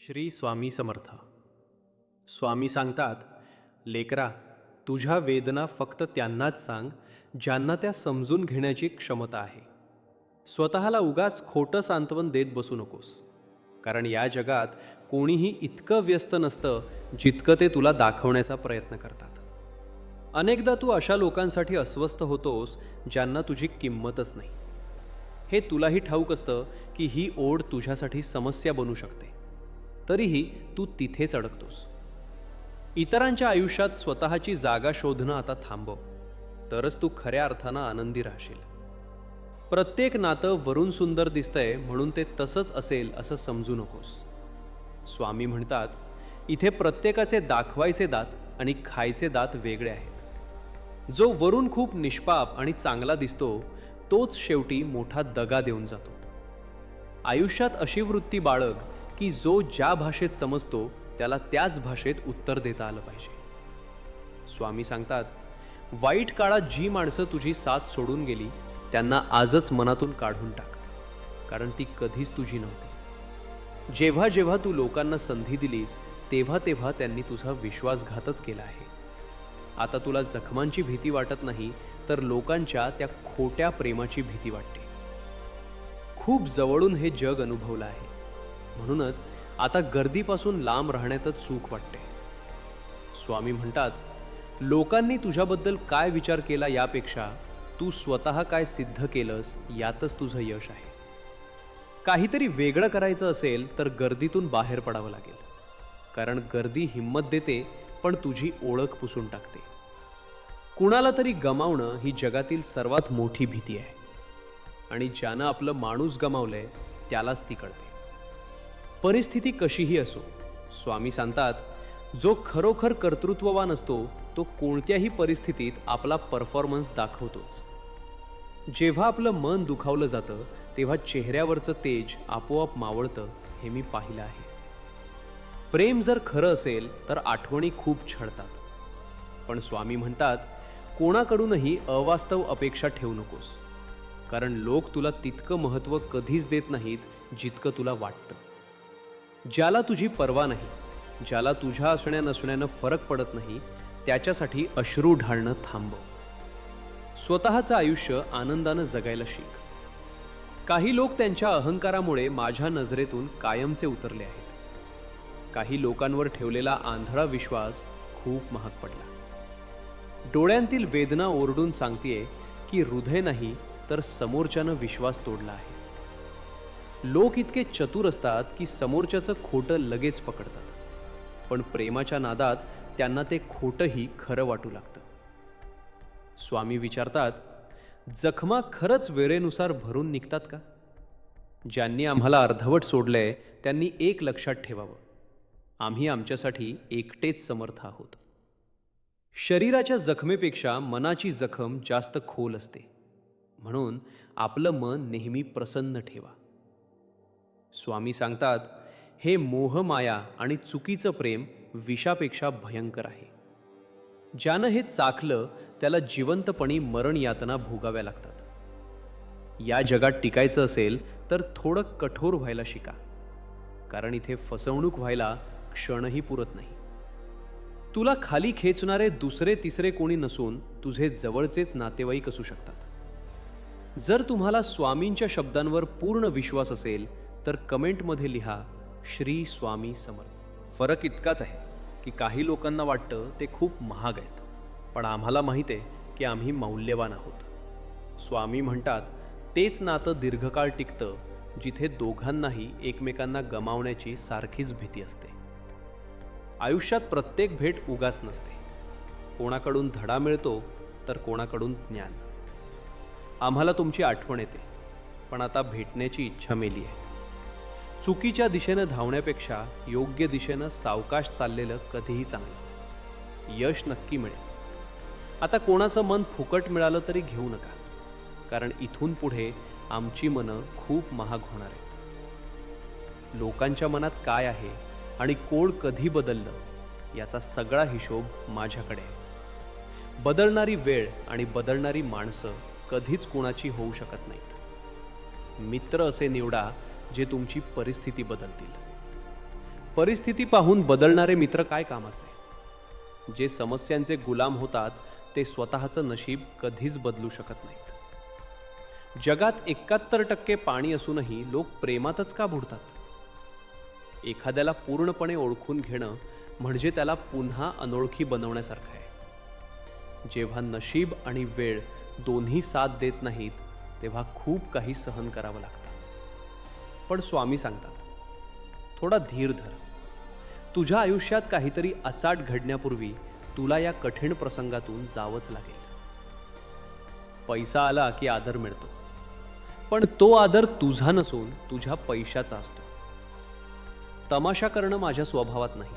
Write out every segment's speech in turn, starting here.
श्री स्वामी समर्थ. स्वामी सांगतात, लेकरा, तुझ्या वेदना फक्त त्यांनाच सांग ज्यांना त्या समजून घेण्याची क्षमता आहे. स्वतःला उगाच खोटं सांत्वन देत बसू नकोस, कारण या जगात कोणीही इतकं व्यस्त नसतं जितकं ते तुला दाखवण्याचा प्रयत्न करतात. अनेकदा तू अशा लोकांसाठी अस्वस्थ होतोस ज्यांना तुझी किंमतच नाही. हे तुलाही ठाऊक असतं की ही ओढ तुझ्यासाठी समस्या बनू शकते, तरीही तू तिथेच अडकतोस. इतरांच्या आयुष्यात स्वतःची जागा शोधणं आता थांबव, तरच तू खऱ्या अर्थानं आनंदी राहशील. प्रत्येक नातं वरून सुंदर दिसतंय म्हणून ते तसंच असेल असं समजू नकोस. स्वामी म्हणतात, इथे प्रत्येकाचे दाखवायचे दात आणि खायचे दात वेगळे आहेत. जो वरून खूप निष्पाप आणि चांगला दिसतो तोच शेवटी मोठा दगा देऊन जातो. आयुष्यात अशी वृत्ती बाळग की जो ज्या भाषेत समजतो त्याला त्याच भाषेत उत्तर देता आलं पाहिजे. स्वामी सांगतात, वाईट काळात जी माणसं तुझी साथ सोडून गेली त्यांना आजच मनातून काढून टाक, कारण ती कधीच तुझी नव्हती. जेव्हा जेव्हा तू लोकांना संधी दिलीस तेव्हा तेव्हा त्यांनी तुझा विश्वासघातच केला आहे. आता तुला जखमांची भीती वाटत नाही, तर लोकांच्या त्या खोट्या प्रेमाची भीती वाटते. खूप जवळून हे जग अनुभवलं आहे, म्हणूनच आता गर्दीपासून लांब राहण्यातच सुख वाटते. स्वामी म्हणतात, लोकांनी तुझ्याबद्दल काय विचार केला यापेक्षा तू स्वतः काय सिद्ध केलंस यातच तुझं यश आहे. काहीतरी वेगळं करायचं असेल तर गर्दीतून बाहेर पडावं लागेल, कारण गर्दी हिंमत देते पण तुझी ओळख पुसून टाकते. कुणाला तरी गमावणं ही जगातील सर्वात मोठी भीती आहे, आणि ज्यानं आपलं माणूस गमावलंय त्यालाच ती कळते. परिस्थिती कशीही असो, स्वामी सांगतात, जो खरोखर कर्तृत्ववान असतो तो कोणत्याही परिस्थितीत आपला परफॉर्मन्स दाखवतोच. जेव्हा आपलं मन दुखावलं जातं तेव्हा चेहऱ्यावरचं तेज आपोआप मावळतं, हे मी पाहिलं आहे. प्रेम जर खरं असेल तर आठवणी खूप छळतात, पण स्वामी म्हणतात, कोणाकडूनही अवास्तव अपेक्षा ठेवू नकोस, कारण लोक तुला तितकं महत्त्व कधीच देत नाहीत जितकं तुला वाटतं. ज्याला तुझी पर्वा नाही, ज्याला तुझ्या असण्या नसण्यानं फरक पडत नाही, त्याच्यासाठी अश्रू ढाळणं थांबव. स्वतःचं आयुष्य आनंदानं जगायला शिक. काही लोक त्यांच्या अहंकारामुळे माझ्या नजरेतून कायमचे उतरले आहेत. काही लोकांवर ठेवलेला आंधळा विश्वास खूप महाग पडला. डोळ्यांतील वेदना ओरडून सांगतेय की हृदय नाही तर समोरच्यानं विश्वास तोडला आहे. लोक इतके चतुर असतात की समोरच्याचं खोटं लगेच पकडतात, पण प्रेमाच्या नादात त्यांना ते खोटंही खरं वाटू लागतं. स्वामी विचारतात, जखमा खरंच वेळेनुसार भरून निघतात का? ज्यांनी आम्हाला अर्धवट सोडलंय त्यांनी एक लक्षात ठेवावं, आम्ही आमच्यासाठी एकटेच समर्थ आहोत. शरीराच्या जखमेपेक्षा मनाची जखम जास्त खोल असते, म्हणून आपलं मन नेहमी प्रसन्न ठेवा. स्वामी सांगतात, हे मोह माया आणि चुकीचं प्रेम विषापेक्षा भयंकर आहे. ज्यानं हे चाखलं त्याला जिवंतपणी मरण यातना भोगाव्या लागतात. या जगात टिकायचं असेल तर थोडं कठोर व्हायला शिका, कारण इथे फसवणूक व्हायला क्षणही पुरत नाही. तुला खाली खेचणारे दुसरे तिसरे कोणी नसून तुझे जवळचेच नातेवाईक असू शकतात. जर तुम्हाला स्वामींच्या शब्दांवर पूर्ण विश्वास असेल तर कमेंटमध्ये लिहा, श्री स्वामी समर्थ. फरक इतकाच आहे की काही लोकांना वाटतं ते खूप महाग आहेत, पण आम्हाला माहीत आहे की आम्ही मौल्यवान आहोत. स्वामी म्हणतात, तेच नातं दीर्घकाळ टिकतं जिथे दोघांनाही एकमेकांना गमावण्याची सारखीच भीती असते. आयुष्यात प्रत्येक भेट उगाच नसते. कोणाकडून धडा मिळतो तर कोणाकडून ज्ञान. आम्हाला तुमची आठवण येते, पण आता भेटण्याची इच्छा मेली आहे. चुकीच्या दिशेनं धावण्यापेक्षा योग्य दिशेनं सावकाश चाललेलं कधीही चांगलं. यश नक्की मिळेल. आता कोणाचं मन फुकट मिळालं तरी घेऊ नका, कारण इथून पुढे आमची मनं खूप महाग होणार आहेत. लोकांच्या मनात काय आहे आणि कोण कधी बदललं याचा सगळा हिशोब माझ्याकडे आहे. बदलणारी वेळ आणि बदलणारी माणसं कधीच कोणाची होऊ शकत नाहीत. मित्र असे निवडा जे तुमची परिस्थिती बदलतील. परिस्थिती पाहून बदलणारे मित्र काय कामाचे? जे समस्यांचे गुलाम होतात ते स्वतःचं नशीब कधीच बदलू शकत नाहीत. जगात 71% पाणी असूनही लोक प्रेमातच का बुडतात? एखाद्याला पूर्णपणे ओळखून घेणं म्हणजे त्याला पुन्हा अनोळखी बनवण्यासारखं आहे. जेव्हा नशीब आणि वेळ दोन्ही साथ देत नाहीत तेव्हा खूप काही सहन करावं लागतं. पण स्वामी सांगतात, थोडा धीर धर. तुझ्या आयुष्यात काहीतरी अचाट घडण्यापूर्वी तुला या कठीण प्रसंगातून जावंच लागेल. पैसा आला की आदर मिळतो, पण तो आदर तुझा नसून तुझ्या पैशाचा असतो. तमाशा करणं माझ्या स्वभावात नाही,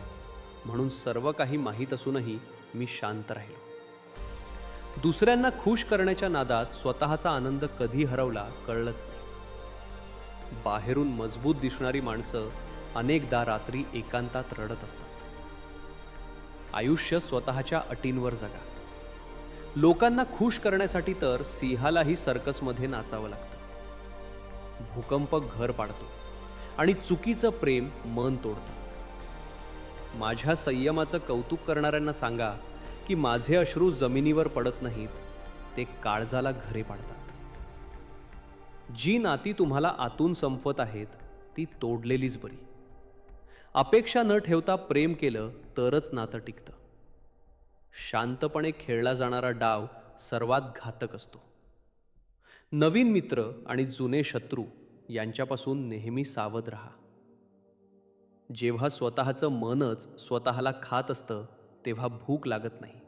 म्हणून सर्व काही माहीत असूनही मी शांत राहिलो. दुसऱ्यांना खुश करण्याच्या नादात स्वतःचा आनंद कधी हरवला कळलंच नाही. बाहेरून मजबूत दिसणारी माणसं अनेकदा रात्री एकांतात रडत असतात. आयुष्य स्वतःच्या अटींवर जगा. लोकांना खुश करण्यासाठी तर सिंहालाही सर्कसमध्ये नाचावं लागतं. भूकंप घर पाडतो आणि चुकीचं प्रेम मन तोडतं. माझ्या संयमाचं कौतुक करणाऱ्यांना सांगा की माझे अश्रू जमिनीवर पडत नाहीत, ते काळजाला घरे पाडतात. जी नाती तुम्हाला आतून संपवत आहेत ती तोडलेलीच बरी. अपेक्षा न ठेवता प्रेम केलं तरच नातं टिकतं. शांतपणे खेळला जाणारा डाव सर्वात घातक असतो. नवीन मित्र आणि जुने शत्रू यांच्यापासून नेहमी सावध राहा. जेव्हा स्वतःचं मनच स्वतःला खात असतं तेव्हा भूक लागत नाही.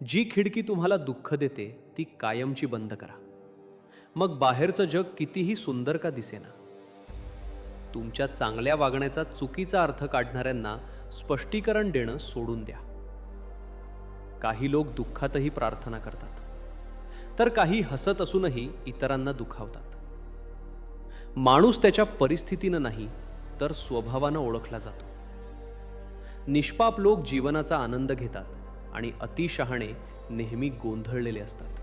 जी खिडकी तुम्हाला दुःख देते ती कायमची बंद करा. मग बाहेरचं जग कितीही सुंदर का दिसेना. तुमच्या चांगल्या वागण्याचा चुकीचा अर्थ काढणाऱ्यांना स्पष्टीकरण देणं सोडून द्या. काही लोक दुःखातही प्रार्थना करतात, तर काही हसत असूनही इतरांना दुखावतात. माणूस त्याच्या परिस्थितीनं नाही तर स्वभावानं ओळखला जातो. निष्पाप लोक जीवनाचा आनंद घेतात आणि अतिशहाणे नेहमी गोंधळलेले असतात.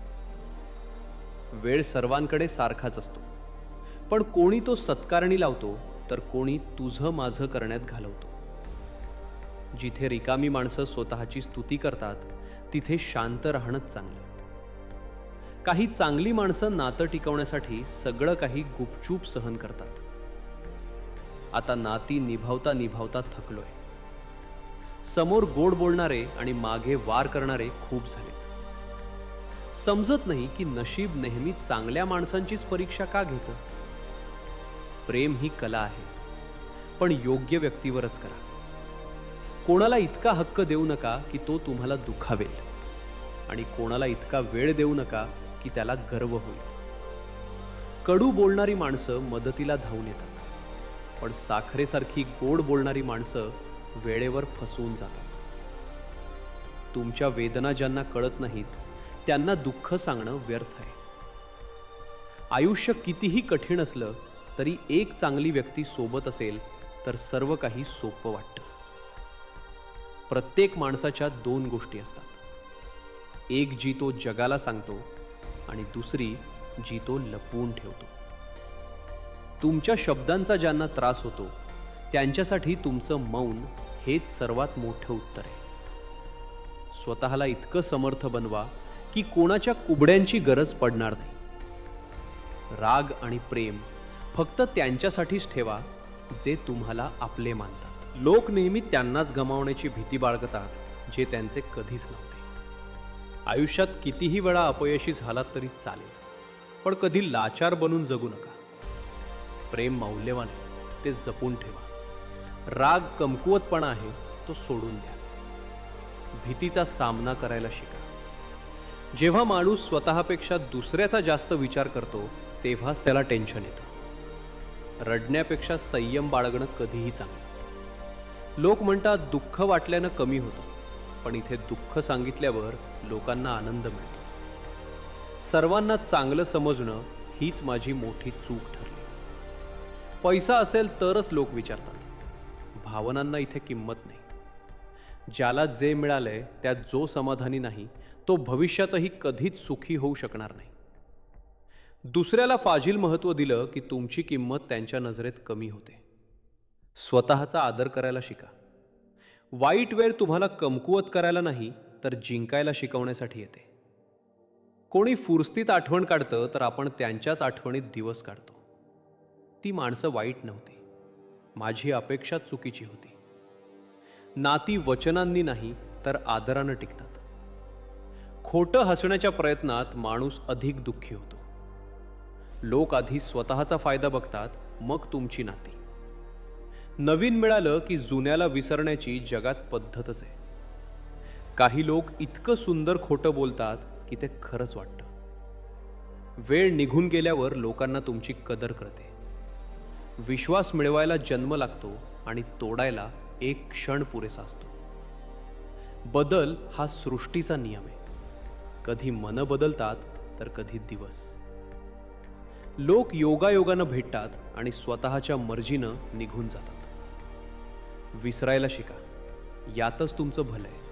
वेळ सर्वांकडे सारखाच असतो, पण कोणी तो सत्कारणी लावतो तर कोणी तुझं माझं करण्यात घालवतो. जिथे रिकामी माणसं स्वतःची स्तुती करतात तिथे शांत राहणंच चांगलं. काही चांगली माणसं नातं टिकवण्यासाठी सगळं काही गुपचूप सहन करतात. आता नाती निभावता निभावता थकलोय. समोर गोड बोलणारे आणि मागे वार करणारे खूप झालेत. समजत नाही की नशीब नेहमी चांगल्या माणसांचीच परीक्षा का घेतं. प्रेम ही कला आहे, पण योग्य व्यक्तीवरच करा. कोणाला इतका हक्क देऊ नका की तो तुम्हाला दुखावेल, आणि कोणाला इतका वेळ देऊ नका की त्याला गर्व होईल. कडू बोलणारी माणसं मदतीला धावून येतात, पण साखरेसारखी गोड बोलणारी माणसं वेळेवर फसवून जातात. तुमच्या वेदना ज्यांना कळत नाहीत त्यांना दुःख सांगणं व्यर्थ आहे. आयुष्य कितीही कठीण असलं तरी एक चांगली व्यक्ती सोबत असेल तर सर्व काही सोपं वाटतं. प्रत्येक माणसाच्या दोन गोष्टी असतात. एक जी तो जगाला सांगतो आणि दुसरी जी तो लपवून ठेवतो. तुमच्या शब्दांचा ज्यांना त्रास होतो त्यांच्यासाठी तुमचं मौन हेच सर्वात मोठं उत्तर आहे. स्वतःला इतकं समर्थ बनवा की कोणाच्या कुबड्यांची गरज पडणार नाही. राग आणि प्रेम फक्त त्यांच्यासाठीच ठेवा जे तुम्हाला आपले मानतात. लोक नेहमी त्यांनाच गमावण्याची भीती बाळगतात जे त्यांचे कधीच नव्हते. आयुष्यात कितीही वेळा अपयशी झालात तरी चालेल, पण कधी लाचार बनून जगू नका. प्रेम मौल्यवान आहे, ते जपून ठेवा. राग कमकुवतपणा आहे, तो सोडून द्या. भीतीचा सामना करायला शिका. जेव्हा माणूस स्वतःपेक्षा दुसऱ्याचा जास्त विचार करतो तेव्हाच त्याला टेन्शन येतं. रडण्यापेक्षा संयम बाळगणं कधीही चांगलं. लोक म्हणतात दुःख वाटल्यानं कमी होतं, पण इथे दुःख सांगितल्यावर लोकांना आनंद मिळतो. सर्वांना चांगलं समजणं हीच माझी मोठी चूक ठरली. पैसा असेल तरच लोक विचारतात. भावनांना इथे किंमत नाही. ज्याला जे मिळालंय त्यात जो समाधानी नाही तो भविष्यातही कधीच सुखी होऊ शकणार नाही. दुसऱ्याला फाजील महत्त्व दिलं की तुमची किंमत त्यांच्या नजरेत कमी होते. स्वतःचा आदर करायला शिका. वाईट वेळ तुम्हाला कमकुवत करायला नाही तर जिंकायला शिकवण्यासाठी येते. कोणी फुरस्तीत आठवण काढतं तर आपण त्यांच्याच आठवणीत दिवस काढतो. ती माणसं वाईट नव्हती, माझी अपेक्षा चुकीची होती. नाती वचनांनी नाही तर आदरानं टिकतात. खोटं हसण्याच्या प्रयत्नात माणूस अधिक दुःखी होतो. लोक आधी स्वतःचा फायदा बघतात, मग तुमची नाती. नवीन मिळालं की जुन्याला विसरण्याची जगात पद्धतच आहे. काही लोक इतकं सुंदर खोटं बोलतात की ते खरंच वाटतं. वेळ निघून गेल्यावर लोकांना तुमची कदर कळते. विश्वास मिळवायला जन्म लागतो आणि तोडायला एक क्षण पुरेसा असतो. बदल हा सृष्टीचा नियम आहे. कधी मन बदलतात तर कधी दिवस. लोक योगायोगानं भेटतात आणि स्वतःच्या मर्जीनं निघून जातात. विसरायला शिका, यातच तुमचं भलं आहे.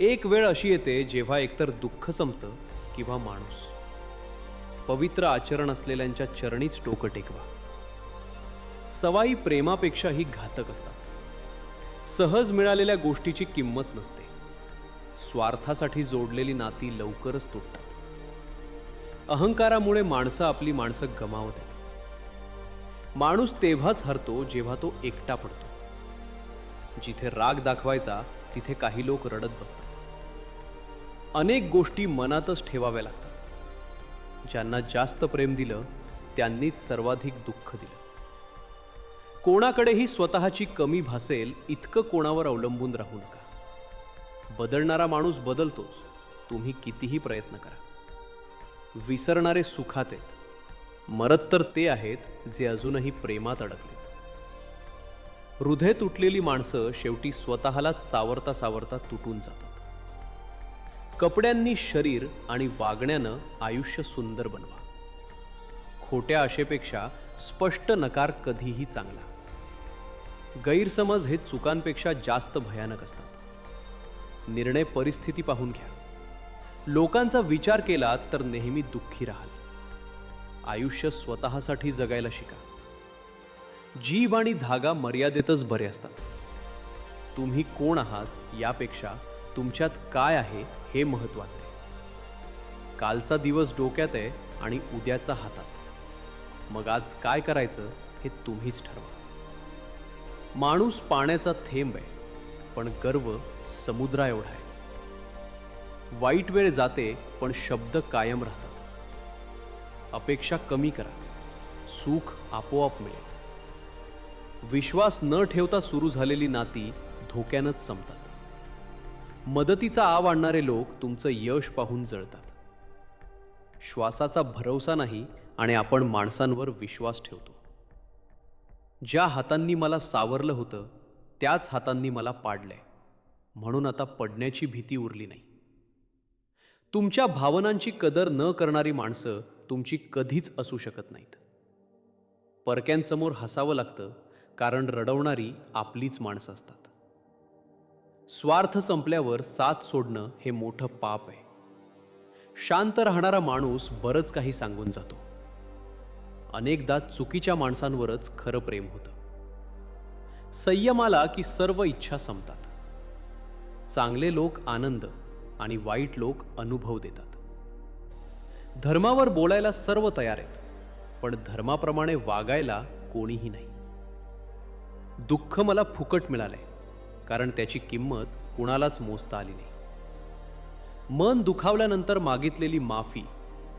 एक वेळ अशी येते जेव्हा एकतर दुःख संपतं किंवा माणूस. पवित्र आचरण असलेल्यांच्या चरणीच डोकं टेकवा. सवाई प्रेमापेक्षाही घातक असतात. सहज मिळालेल्या गोष्टीची किंमत नसते. स्वार्थासाठी जोडलेली नाती लवकरच तुटतात. अहंकारामुळे माणसं आपली माणसं गमावत आहेत. माणूस तेव्हाच हरतो जेव्हा तो एकटा पडतो. जिथे राग दाखवायचा तिथे काही लोक रडत बसतात. अनेक गोष्टी मनातच ठेवाव्या लागतात. ज्यांना जास्त प्रेम दिलं त्यांनीच सर्वाधिक दुःख दिलं. कोणाकडेही स्वतःची कमी भासेल इतकं कोणावर अवलंबून राहू नका. बदलणारा माणूस बदलतोच, तुम्ही कितीही प्रयत्न करा. विसरणारे सुखात आहेत, मरत तर ते आहेत जे अजूनही प्रेमात अडकलेत. हृदय तुटलेली माणसं शेवटी स्वतःलाच सावरता सावरता तुटून जातात. कपड्यांनी शरीर आणि वागण्यानं आयुष्य सुंदर बनवा. खोट्या आशेपेक्षा स्पष्ट नकार कधीही चांगला. गैरसमज हे चुकांपेक्षा जास्त भयानक असतात. निर्णय परिस्थिती पाहून घ्या. लोकांचा विचार केला तर नेहमी दुःखी राहाल. आयुष्य स्वतःसाठी जगायला शिका. जीभ आणि धागा मर्यादेतच बरे असतात. तुम्ही कोण आहात यापेक्षा तुमच्यात काय आहे हे महत्त्वाचे. कालचा दिवस डोक्यात आहे आणि उद्याचा हातात. मग आज काय करायचं हे तुम्हीच ठरवा. माणूस पाण्याचा थेंब आहे, पण गर्व समुद्रा एवढा आहे. वाईट वेळ जाते पण शब्द कायम राहतात. अपेक्षा कमी करा, सुख आपोआप मिळेल. विश्वास न ठेवता सुरू झालेली नाती धोक्यानंच संपतात. मदतीचा आव आणणारे लोक तुमचं यश पाहून जळतात. श्वासाचा भरवसा नाही आणि आपण माणसांवर विश्वास ठेवतो. ज्या हातांनी मला सावरलं होतं त्याच हातांनी मला पाडलंय, म्हणून आता पडण्याची भीती उरली नाही. तुमच्या भावनांची कदर न करणारी माणसं तुमची कधीच असू शकत नाहीत. परक्यांसमोर हसावं लागतं कारण रडवणारी आपलीच माणसं असतात. स्वार्थ संपल्यावर साथ सोडणं हे मोठं पाप आहे. शांत राहणारा माणूस बरंच काही सांगून जातो. अनेकदा चुकीच्या माणसांवरच खरं प्रेम होतं. संयम आला की सर्व इच्छा संपतात. चांगले लोक आनंद आणि वाईट लोक अनुभव देतात. धर्मावर बोलायला सर्व तयार आहेत, पण धर्माप्रमाणे वागायला कोणीही नाही. दुःख मला फुकट मिळालंय कारण त्याची किंमत कुणालाच मोजता आली नाही. मन दुखावल्यानंतर मागितलेली माफी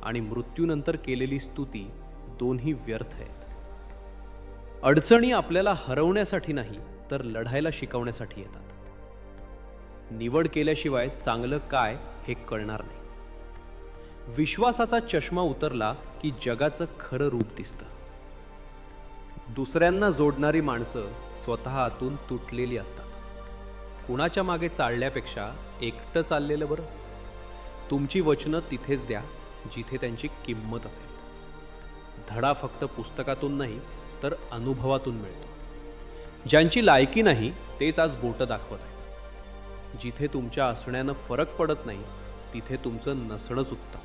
आणि मृत्यूनंतर केलेली स्तुती दोन्ही व्यर्थ आहेत. अडचणी आपल्याला हरवण्यासाठी नाही तर लढायला शिकवण्यासाठी येतात. निवड केल्याशिवाय चांगलं काय हे कळणार नाही. विश्वासाचा चष्मा उतरला की जगाचं खरं रूप दिसतं. दुसऱ्यांना जोडणारी माणसं स्वतः आतून तुटलेली असतात. कुणाच्या मागे चालल्यापेक्षा एकटं चाललेलं बरं. तुमची वचनं तिथेच द्या जिथे त्यांची किंमत असेल. धडा फक्त पुस्तकातून नाही तर अनुभवातून मिळतो. ज्यांची लायकी नाही तेच आज बोटं दाखवत आहेत. जिथे तुमच्या असण्यानं फरक पडत नाही तिथे तुमचं नसणंच उत्तम.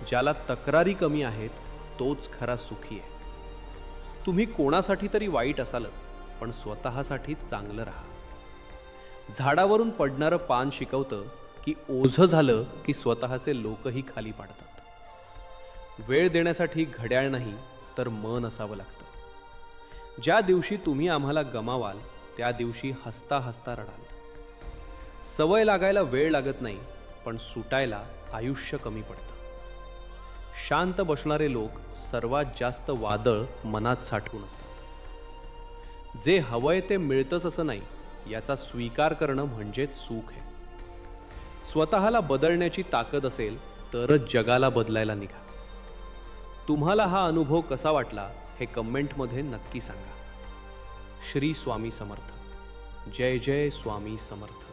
ज्याला तक्रारी कमी आहेत तोच खरा सुखी आहे. तुम्ही कोणासाठी तरी वाईट असालच, पण स्वतःसाठी चांगलं राहा. झाडावरून पडणारं पान शिकवतं की ओझं झालं की स्वतःचे लोकही खाली पाडतात. वेळ देण्यासाठी घड्याळ नाही तर मन असावं लागतं. ज्या दिवशी तुम्ही आम्हाला गमावाल त्या दिवशी हसता हसता रडाल. सवय लागायला वेळ लागत नाही, पण सुटायला आयुष्य कमी पडतं. शांत बसणारे लोक सर्वात जास्त वादळ मनात साठवून असतात. जे हवंय ते मिळतंच असं नाही, याचा स्वीकार करणं म्हणजेच सुख आहे. स्वतःला बदलण्याची ताकद असेल तरच जगाला बदलायला निघा. तुम्हाला हा अनुभव कसा वाटला हे कमेंटमध्ये नक्की सांगा. श्री स्वामी समर्थ. जय जय स्वामी समर्थ.